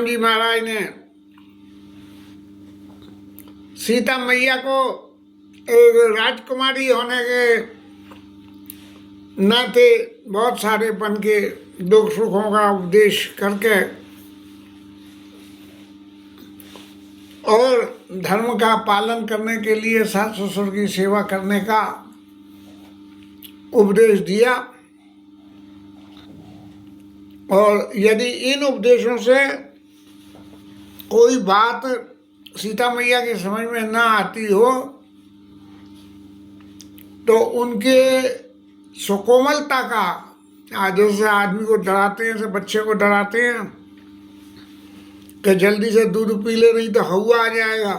जी महाराज ने सीता मैया को एक राजकुमारी होने के नाते बहुत सारे बन के दुख सुखों का उपदेश करके और धर्म का पालन करने के लिए सास ससुर की सेवा करने का उपदेश दिया। और यदि इन उपदेशों से कोई बात सीता मैया की समझ में ना आती हो तो उनके सुकोमलता का, जैसे आदमी को डराते हैं, जैसे बच्चे को डराते हैं कि जल्दी से दूध पी ले नहीं तो हवा आ जाएगा।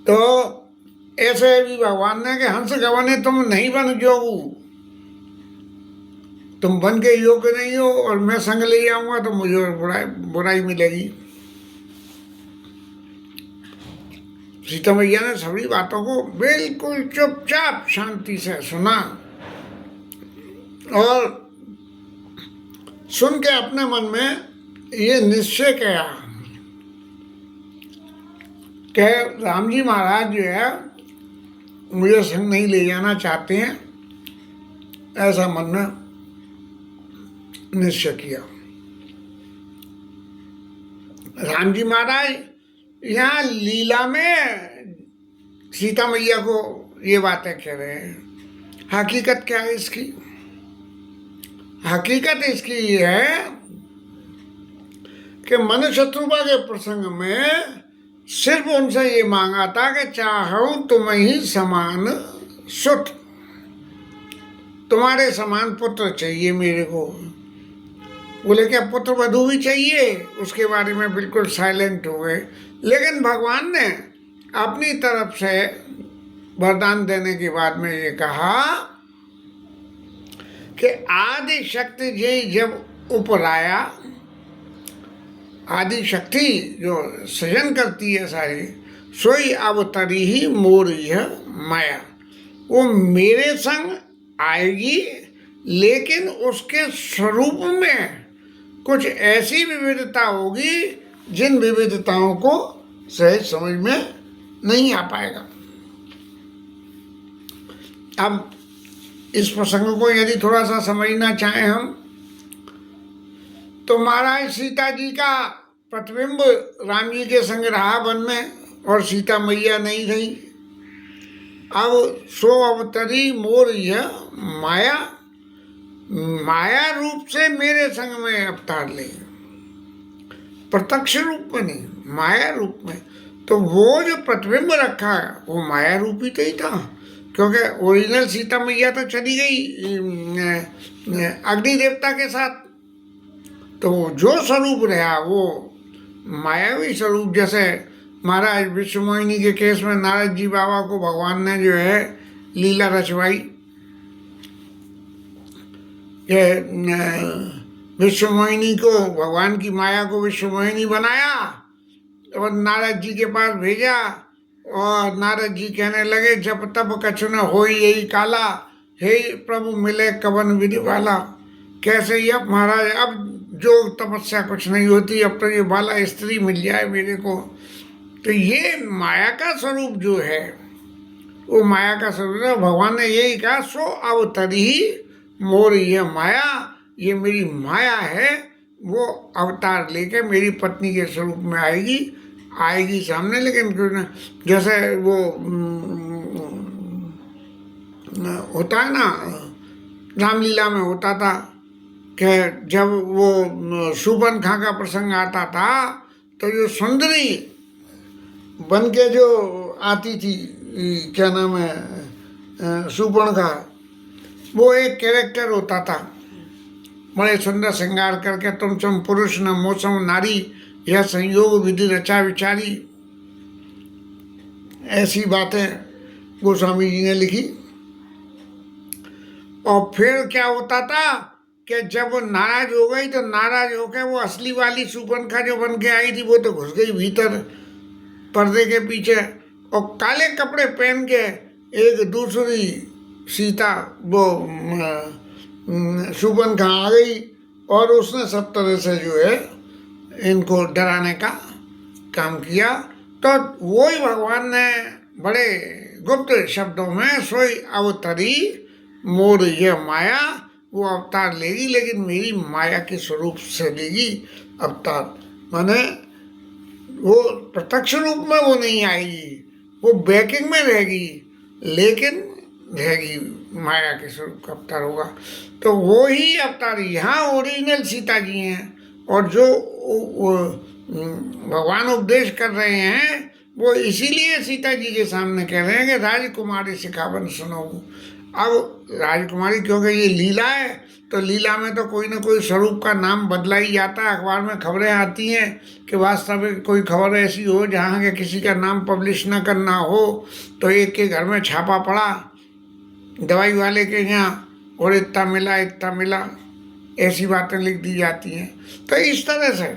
तो ऐसे भी भगवान ने कि हंस गवने तुम नहीं बन जोगू, तुम बन के योग्य नहीं हो और मैं संग ले आऊंगा तो मुझे बुराई मिलेगी। सीता मैया ने सभी बातों को बिल्कुल चुपचाप शांति से सुना और सुन के अपने मन में ये निश्चय किया कि राम जी महाराज जो है मुझे संग नहीं ले जाना चाहते हैं, ऐसा मन में निश्चय किया। राम जी महाराज यहाँ लीला में सीता मैया को ये बातें कह रहे हैं। हकीकत क्या है इसकी? हकीकत इसकी ये है कि मन शत्रुपा के प्रसंग में सिर्फ उनसे ये मांगा था कि चाहूं तुम ही समान सुत, तुम्हारे समान पुत्र चाहिए मेरे को। बोले क्या पुत्र वधू भी चाहिए? उसके बारे में बिल्कुल साइलेंट हो गए। लेकिन भगवान ने अपनी तरफ से वरदान देने के बाद में ये कहा कि आदि शक्ति जी जब उपराया, आदि शक्ति जो सृजन करती है सारी, सोई अवतरी ही मोर यह माया, वो मेरे संग आएगी, लेकिन उसके स्वरूप में कुछ ऐसी विविधता होगी जिन विविधताओं को सहज समझ में नहीं आ पाएगा। अब इस प्रसंग को यदि थोड़ा सा समझना चाहें हम, तो महाराज सीता जी का प्रतिबिंब राम जी के संग रहा वन में और सीता मैया नहीं रही। अब सो अवतरी मोर यह माया, माया रूप से मेरे संग में अवतार ले, प्रत्यक्ष रूप में नहीं, माया रूप में। तो वो जो प्रतिबिंब रखा है वो माया रूप ही तो ही था, क्योंकि ओरिजिनल सीता मैया तो चली गई अग्नि देवता के साथ, तो जो स्वरूप रहा वो मायावी स्वरूप। जैसे महाराज विश्वमोहिनी के केस में नारद जी बाबा को भगवान ने जो है लीला रचवाई कि विश्वमोहिनी को, भगवान की माया को विश्वमोहिनी बनाया और नारद जी के पास भेजा और नारद जी कहने लगे जब तब कछु न होई यही काला, हे प्रभु मिले कवन विधि वाला। कैसे ही अब महाराज अब जो तपस्या कुछ नहीं होती, अब तो ये बाला स्त्री मिल जाए मेरे को। तो ये माया का स्वरूप जो है वो माया का स्वरूप है। भगवान ने यही कहा सो अवतरी ही मोर ये माया, ये मेरी माया है, वो अवतार लेके मेरी पत्नी के स्वरूप में आएगी सामने। लेकिन जैसे वो होता है ना, रामलीला में होता था कि जब वो शूर्पणखा का प्रसंग आता था तो जो सुंदरी बन के जो आती थी, क्या नाम है, शूर्पणखा, वो एक कैरेक्टर होता था, बड़े सुंदर श्रृंगार करके तुम पुरुष न मौसम नारी, यह संयोग विधि रचा विचारी, ऐसी बातें गोस्वामी जी ने लिखी। और फिर क्या होता था कि जब वो नाराज हो गई तो नाराज होकर वो असली वाली शूर्पणखा जो बन के आई थी वो तो घुस गई भीतर पर्दे के पीछे, और काले कपड़े पहन के एक दूसरी सीता वो शूर्पणखा आ गई और उसने सब तरह से जो है इनको डराने का काम किया। तो वही भगवान ने बड़े गुप्त शब्दों में सोई अवतरी मोर ये माया, वो अवतार लेगी लेकिन मेरी माया के स्वरूप से लेगी अवतार। माने वो प्रत्यक्ष रूप में वो नहीं आएगी, वो बैकिंग में रहेगी, लेकिन रहेगी माया के स्वरूप का अवतार होगा। तो वो ही अवतार यहाँ ओरिजिनल सीता जी हैं, और जो भगवान उपदेश कर रहे हैं वो इसीलिए सीता जी के सामने कह रहे हैं कि राजकुमारी सिखावन सुनो। अब राजकुमारी क्योंकि ये लीला है, तो लीला में तो कोई ना कोई स्वरूप का नाम बदला ही जाता है। अखबार में खबरें आती हैं कि वास्तव में कोई खबर ऐसी हो जहाँ के किसी का नाम पब्लिश ना करना हो, तो एक के घर में छापा पड़ा दवाई वाले के यहाँ और इतना मिला, ऐसी बातें लिख दी जाती हैं। तो इस तरह से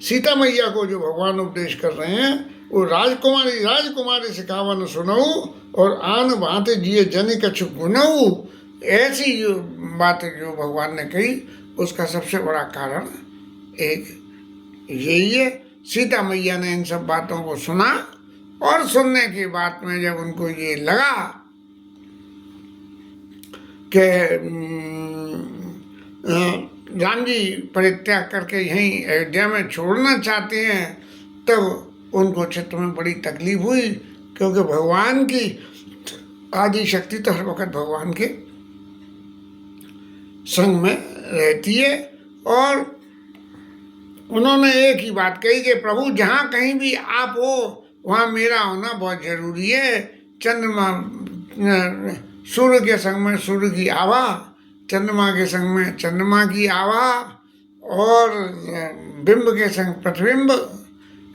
सीता मैया को जो भगवान उपदेश कर रहे हैं वो राजकुमारी सिखावन सुनऊ और आन भांति जिये जन कछु गुनऊ, ऐसी जो बातें जो भगवान ने कही उसका सबसे बड़ा कारण एक यही है। सीता मैया ने इन सब बातों को सुना और सुनने की बात में जब उनको ये लगा कि राम जी परित्याग करके यहीं अयोध्या में छोड़ना चाहते हैं, तब उनको चित्त में बड़ी तकलीफ हुई, क्योंकि भगवान की आदि शक्ति तो हर वक्त भगवान के संग में रहती है। और उन्होंने एक ही बात कही कि प्रभु जहाँ कहीं भी आप हो वहाँ मेरा होना बहुत जरूरी है। चंद्रमा सूर्य के संग में सूर्य की आभा, चंद्रमा के संग में चंद्रमा की आभा, और बिंब के संग प्रतिबिंब,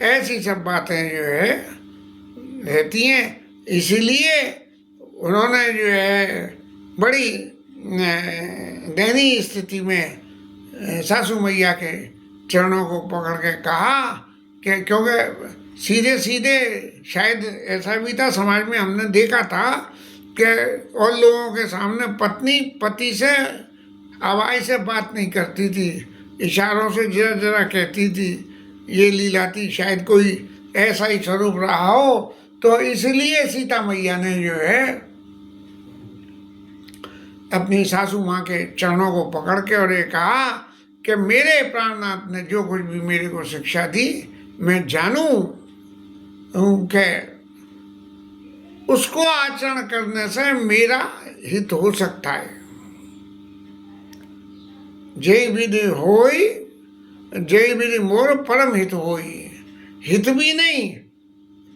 ऐसी सब बातें जो है रहती हैं। इसीलिए उन्होंने जो है बड़ी दयनीय स्थिति में सासू मैया के चरणों को पकड़ के कहा कि क्योंकि सीधे सीधे शायद ऐसा भी था समाज में, हमने देखा था कि और लोगों के सामने पत्नी पति से आवाज़ से बात नहीं करती थी, इशारों से जरा जरा कहती थी। ये लीला थी, शायद कोई ऐसा ही स्वरूप रहा हो। तो इसलिए सीता मैया ने जो है अपनी सासू माँ के चरणों को पकड़ के और ये कहा कि मेरे प्राणनाथ ने जो कुछ भी मेरे को शिक्षा दी, मैं जानूं कि उसको आचरण करने से मेरा हित हो सकता है। जय विधि होई, जय विधि मोर परम हित होई। हित भी नहीं,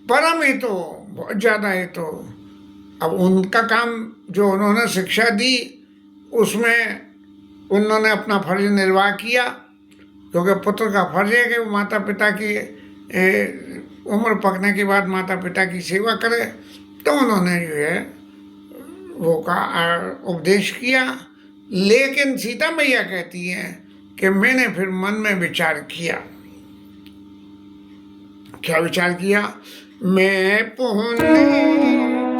परम हित हो, बहुत ज़्यादा हित हो। अब उनका काम जो उन्होंने शिक्षा दी उसमें उन्होंने अपना फर्ज निर्वाह किया, क्योंकि पुत्र का फर्ज है कि वो माता पिता की उम्र पकने के बाद माता पिता की सेवा करे। तो उन्होंने जो है वो का उपदेश किया। लेकिन सीता मैया कहती हैं कि मैंने फिर मन में विचार किया। क्या विचार किया? मैं पुण्य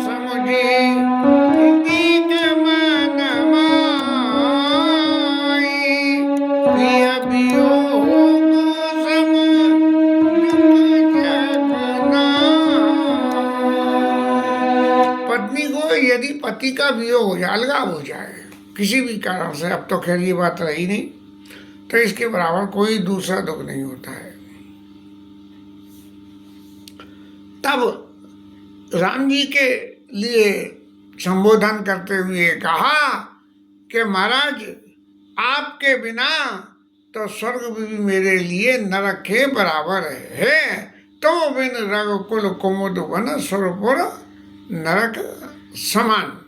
समझे दीक मन माई, प्रिय वियोग सम युग जगना। पत्नी को यदि पति का वियोग हो जाए, अलगाव हो जाए किसी भी कारण से, अब तो खैर ये बात रही नहीं, तो इसके बराबर कोई दूसरा दुख नहीं होता है। तब राम जी के लिए संबोधन करते हुए कहा कि महाराज आपके बिना तो स्वर्ग भी मेरे लिए नरक के बराबर है। तो बिन रघुकुल कुमुद वन सुरपुर नरक समान।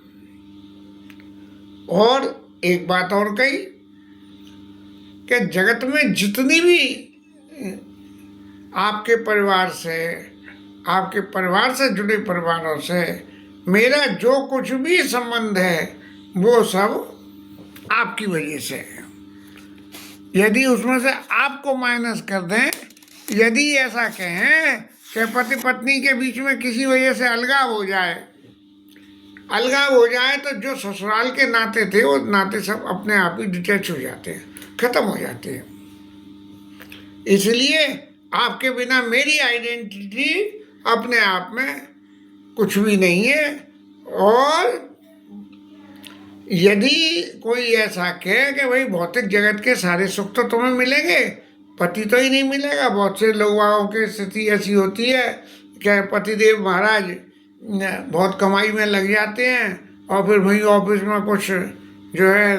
और एक बात और कही कि जगत में जितनी भी आपके परिवार से जुड़े परिवारों से मेरा जो कुछ भी संबंध है वो सब आपकी वजह से है। यदि उसमें से आपको माइनस कर दें, यदि ऐसा कहें कि पति पत्नी के बीच में किसी वजह से अलगाव हो जाए, अलगाव हो जाए तो जो ससुराल के नाते थे वो नाते सब अपने आप ही डिटैच हो जाते हैं, खत्म हो जाते हैं। इसलिए आपके बिना मेरी आइडेंटिटी अपने आप में कुछ भी नहीं है। और यदि कोई ऐसा कहे कि भाई भौतिक जगत के सारे सुख तो तुम्हें मिलेंगे, पति तो ही नहीं मिलेगा। बहुत से लोगों की स्थिति ऐसी होती है कि पतिदेव महाराज बहुत कमाई में लग जाते हैं और फिर वहीं ऑफिस में कुछ जो है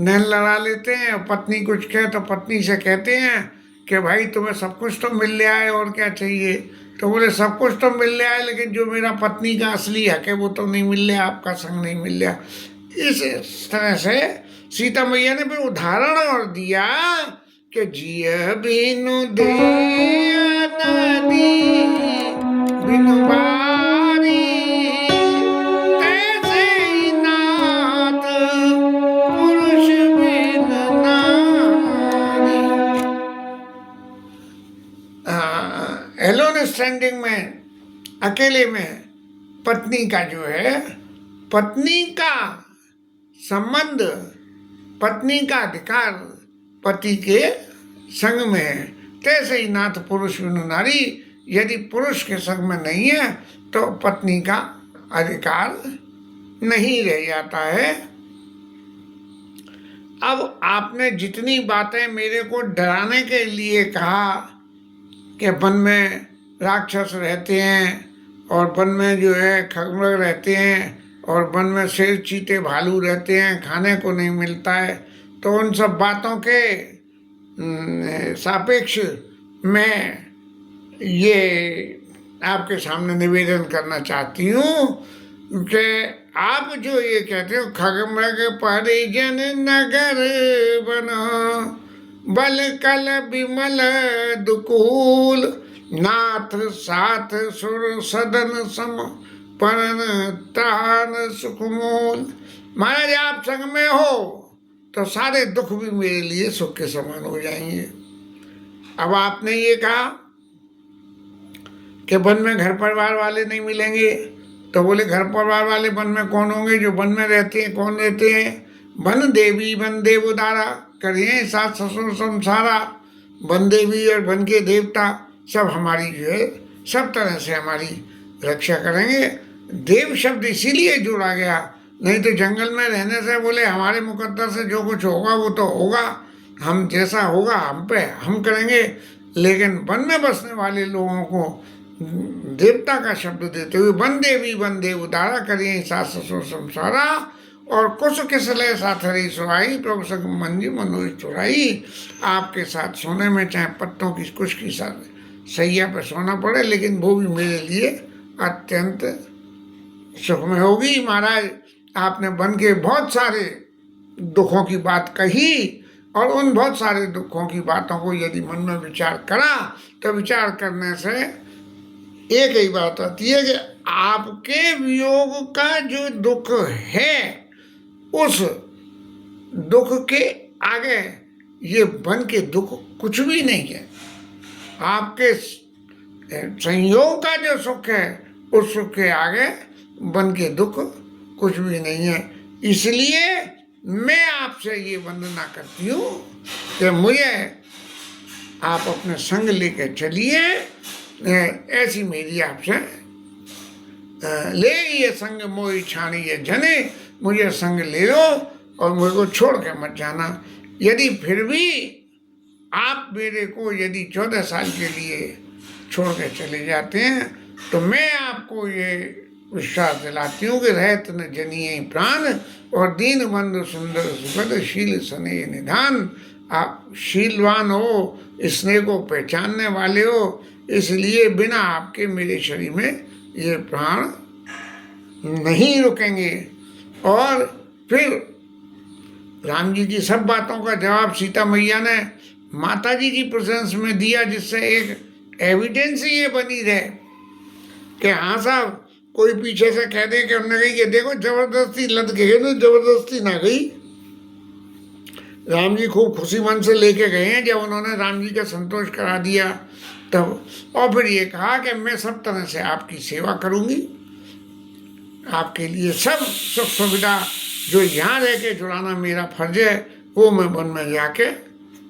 नैन लड़ा लेते हैं। पत्नी कुछ कहे तो पत्नी से कहते हैं कि भाई तुम्हें सब कुछ तो मिल रहा है और क्या चाहिए। तो बोले सब कुछ तो मिल रहा है लेकिन जो मेरा पत्नी का असली हक है वो तो नहीं मिल रहा, आपका संग नहीं मिल रहा। इस तरह से सीता मैया ने फिर उदाहरण और दिया कि जिय बिनु दिया नदी बिनु बारी तैसे ही नाथ पुरुष बिन नारी। एलोन स्टैंडिंग में, अकेले में पत्नी का जो है, पत्नी का संबंध, पत्नी का अधिकार पति के संग में है। तैसे ही नाथ पुरुष बिनु नारी, यदि पुरुष के संग में नहीं है तो पत्नी का अधिकार नहीं रह जाता है। अब आपने जितनी बातें मेरे को डराने के लिए कहा कि वन में राक्षस रहते हैं और वन में जो है खगमृग रहते हैं और वन में शेर चीते भालू रहते हैं, खाने को नहीं मिलता है, तो उन सब बातों के सापेक्ष मैं ये आपके सामने निवेदन करना चाहती हूँ कि आप जो ये कहते हो खगमृग परिजन नगर बनो बल कल विमल दुकूल नाथ साथ सुर सदन सम परन त्राण सुखमूल। महाराज आप संग में हो तो सारे दुख भी मेरे लिए सुख के समान हो जाएंगे। अब आपने ये कहा कि वन में घर परिवार वाले नहीं मिलेंगे, तो बोले घर परिवार वाले वन में कौन होंगे? जो वन में रहते हैं। कौन रहते हैं? वन देवी वन देव उदारा, करिए सास ससुर संसारा। वन देवी और वन के देवता सब हमारी जो है सब तरह से हमारी रक्षा करेंगे। देव शब्द इसीलिए जोड़ा गया, नहीं तो जंगल में रहने से बोले हमारे मुकद्दर से जो कुछ होगा वो तो होगा, हम जैसा होगा हम पे हम करेंगे। लेकिन वन में बसने वाले लोगों को देवता का शब्द देते हुए वन देवी वन देव उदारा, करिए सास ससुर संसारा। और कुछ किसले साथ हरी सुहाई, प्रभु संग मंजी मनोज चुराई। आपके साथ सोने में चाहे पत्तों की कुछ की साथ सैया पर सोना पड़े, लेकिन वो भी मेरे लिए अत्यंत सुखमय होगी। महाराज आपने वन के बहुत सारे दुखों की बात कही और उन बहुत सारे दुखों की बातों को यदि मन में विचार करा तो विचार करने से एक ही बात आती है कि आपके वियोग का जो दुख है उस दुख के आगे ये वन के दुख कुछ भी नहीं है। आपके संयोग का जो सुख है उस सुख के आगे वन के दुख कुछ भी नहीं है। इसलिए मैं आपसे ये वंदना करती हूँ कि मुझे आप अपने संग लेके चलिए। ऐसी मेरी आपसे ले ये संग मोई छानी ये जने, मुझे संग ले लो और मुझे को छोड़ के मत जाना। यदि फिर भी आप मेरे को यदि 14 साल के लिए छोड़ के चले जाते हैं तो मैं आपको ये विश्वास दिलाती हूँ कि रहत न जनिए प्राण और दीन बंधु सुंदर सुखद शील स्नेह निधान। आप शीलवान हो, स्नेह को पहचानने वाले हो, इसलिए बिना आपके मेरे शरीर में ये प्राण नहीं रुकेंगे। और फिर राम जी की सब बातों का जवाब सीता मैया ने माता जी की प्रेजेंस में दिया, जिससे एक एविडेंस ही ये बनी रहे कि हाँ साहब कोई पीछे से कह दे कि उन्होंने कही कि देखो जबरदस्ती लद गए तो जबरदस्ती ना गई। राम जी खूब खुशी मन से लेके गए हैं जब उन्होंने राम जी का संतोष करा दिया तब। और फिर ये कहा कि मैं सब तरह से आपकी सेवा करूंगी। आपके लिए सब सुख सुविधा जो यहाँ रह के जुड़ाना मेरा फर्ज है, वो मैं वन में जाके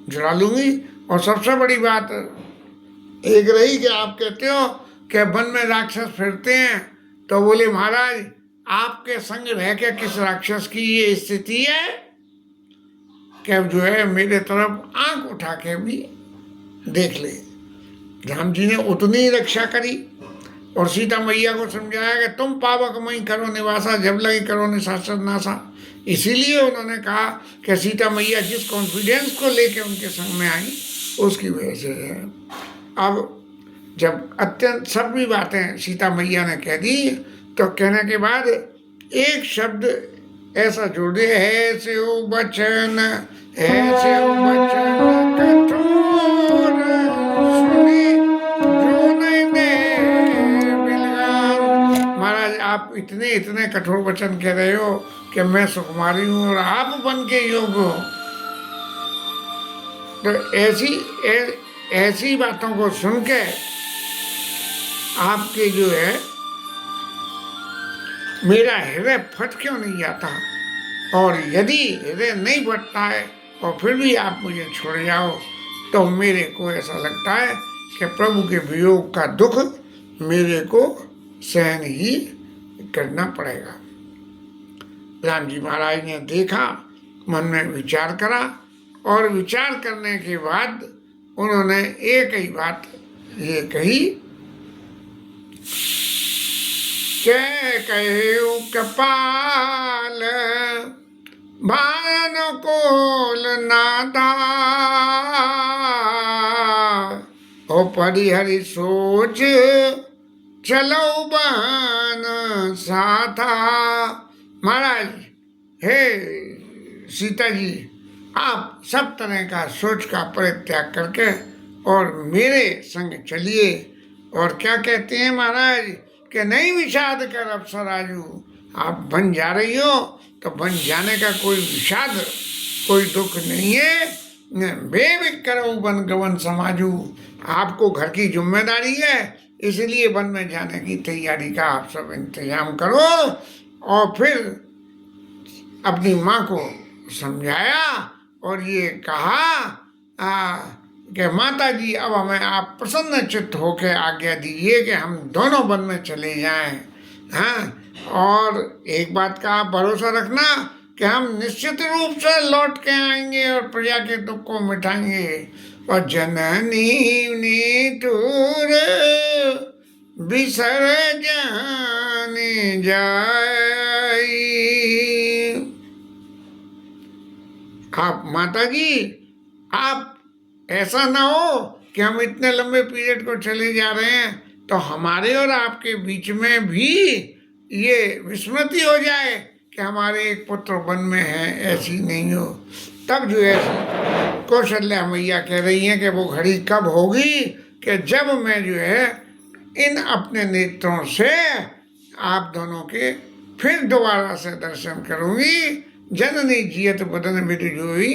जुड़ा लूँगी। और सबसे बड़ी बात एक रही कि आप कहते हो कि वन में राक्षस फिरते हैं, तो बोले महाराज आपके संग रह के किस राक्षस की ये स्थिति है कि जो है मेरे तरफ आंख उठा के भी देख ले। राम जी ने उतनी ही रक्षा करी और सीता मैया को समझाया कि तुम पावक मई करो निवासा, जब लगी करो निशाचर नासा। इसीलिए उन्होंने कहा कि सीता मैया जिस कॉन्फिडेंस को लेके उनके संग में आई उसकी वजह से है। अब जब अत्यंत सभी बातें सीता मैया ने कह दी तो कहने के बाद एक शब्द ऐसा जोड़ दिया, ऐसे वचन कठोर सुनी जो नहीं दे बिलगान। महाराज आप इतने कठोर वचन कह रहे हो कि मैं सुकुमारी हूँ और आप बन के योग हो, तो ऐसी बातों को सुन के आपके जो है मेरा हृदय फट क्यों नहीं जाता। और यदि हृदय नहीं फटता है और फिर भी आप मुझे छोड़ जाओ तो मेरे को ऐसा लगता है कि प्रभु के वियोग का दुख मेरे को सहन ही करना पड़ेगा। राम जी महाराज ने देखा, मन में विचार करा और विचार करने के बाद उन्होंने एक ही बात ये कही कहु कपाल भान कोल नादा ओ परिहरि सोच चलो बहन साथा। महाराज हे सीता जी, आप सब तरह का सोच का परित्याग करके और मेरे संग चलिए। और क्या कहते हैं महाराज कि नहीं विषाद कर अप्सराजू, आप बन जा रही हो तो बन जाने का कोई विषाद कोई दुख नहीं है। बेबिक करो बन गवन समाजू, आपको घर की जिम्मेदारी है, इसलिए वन में जाने की तैयारी का आप सब इंतजाम करो। और फिर अपनी माँ को समझाया और ये कहा कि माता जी अब हमें आप प्रसन्न चित्त होकर आज्ञा दीजिए कि हम दोनों वन में चले जाएं। हाँ, और एक बात का आप भरोसा रखना कि हम निश्चित रूप से लौट के आएंगे और प्रजा के दुख को मिटाएंगे। और जननी निठुर बिसर जाने जाई। आप माता जी, आप ऐसा ना हो कि हम इतने लंबे पीरियड को चले जा रहे हैं तो हमारे और आपके बीच में भी ये विस्मृति हो जाए कि हमारे एक पुत्र वन में है, ऐसी नहीं हो। तब जो है कौशल्या मैया कह रही हैं कि वो घड़ी कब होगी कि जब मैं जो है इन अपने नेत्रों से आप दोनों के फिर दोबारा से दर्शन करूंगी। जननी जियत बदन बिट जोई,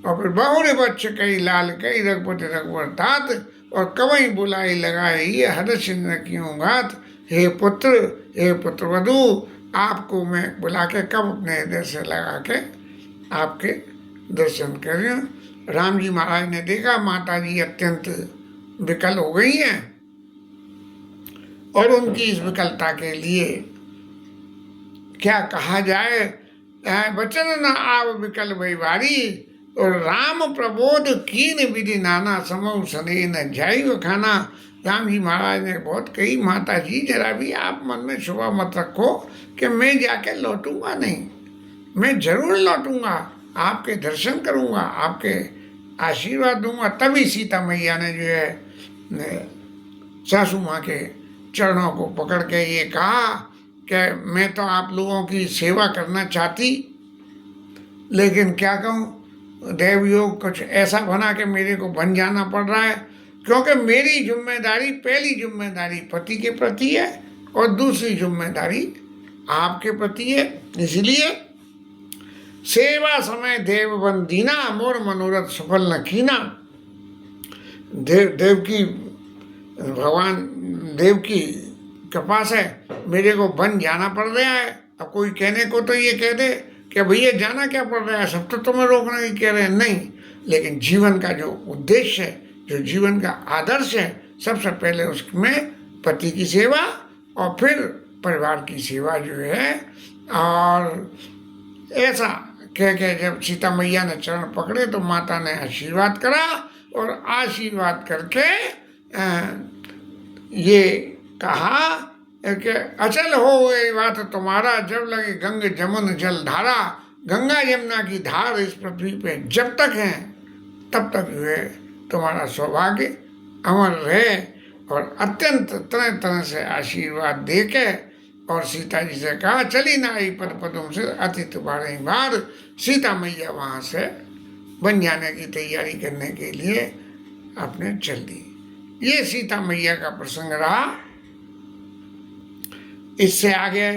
और फिर बहुरे बच्चे कई लाल कई रघुपति रघुवर तात, और कवई बुलाई लगाई ये हर्ष न क्यों घात। हे पुत्र वधु, आपको मैं बुला के कब अपने हृदय से लगा के आपके दर्शन कर रही हूँ। राम जी महाराज ने देखा माता जी अत्यंत विकल हो गई हैं और उनकी इस विकलता के लिए क्या कहा जाए, वचन न आव विकल वैवारी, और राम प्रबोध कीन विधि नाना समऊ सने न जाई खाना। राम जी महाराज ने बहुत कही, माता जी जरा भी आप मन में शुभा मत रखो कि मैं जाके लौटूंगा नहीं, मैं जरूर लौटूंगा, आपके दर्शन करूंगा, आपके आशीर्वाद दूंगा। तभी सीता मैया ने जो है सासू माँ के चरणों को पकड़ के ये कहा कि मैं तो आप लोगों की सेवा करना चाहती, लेकिन क्या कहूँ, देवयोग कुछ ऐसा बना कि मेरे को बन जाना पड़ रहा है, क्योंकि मेरी जिम्मेदारी, पहली जिम्मेदारी पति के प्रति है और दूसरी जिम्मेदारी आपके प्रति है। इसलिए सेवा समय देव बंदीना, मोर मनोरथ सफल न कीना। देव की भगवान देव की कृपा से मेरे को वन जाना पड़ रहा है। अब कोई कहने को तो ये कह दे कि भैया जाना क्या पड़ रहा है, सब तो तुम्हें रोकना ही कह रहे हैं, नहीं, लेकिन जीवन का जो उद्देश्य है, जो जीवन का आदर्श है, सबसे पहले उसमें पति की सेवा और फिर परिवार की सेवा जो है। और ऐसा कह के जब सीता मैया ने चरण पकड़े तो माता ने आशीर्वाद करा और आशीर्वाद करके ये कहा कि अचल हो ये बात तुम्हारा, जब लगे गंग जमुन जल धारा। गंगा यमुना की धार इस पृथ्वी पे जब तक है तब तक जो है तुम्हारा सौभाग्य अमर रहे। और अत्यंत तरह तरह से आशीर्वाद दे के और सीता जी से कहा चली ना आई पद पदों से अतिथि बारह बार। सीता मैया वहाँ से बन जाने की तैयारी करने के लिए अपने चल दी। ये सीता मैया का प्रसंग रहा। इससे आगे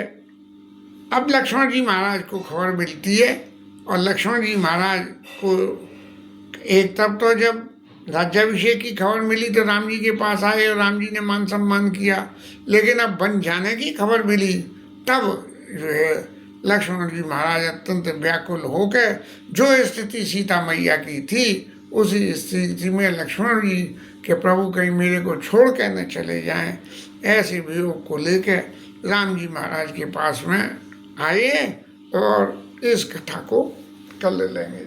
अब लक्ष्मण जी महाराज को खबर मिलती है और लक्ष्मण जी महाराज को एक तरफ तो जब राज्याभिषेक की खबर मिली तो राम जी के पास आए और राम जी ने मान सम्मान किया, लेकिन अब बन जाने की खबर मिली तब जो है लक्ष्मण जी महाराज अत्यंत व्याकुल होकर, जो स्थिति सीता मैया की थी उसी स्थिति में लक्ष्मण जी के प्रभु कहीं मेरे को छोड़ के न चले जाएं, ऐसे वियोग को लेकर राम जी महाराज के पास में आए और इस कथा को कर लेंगे।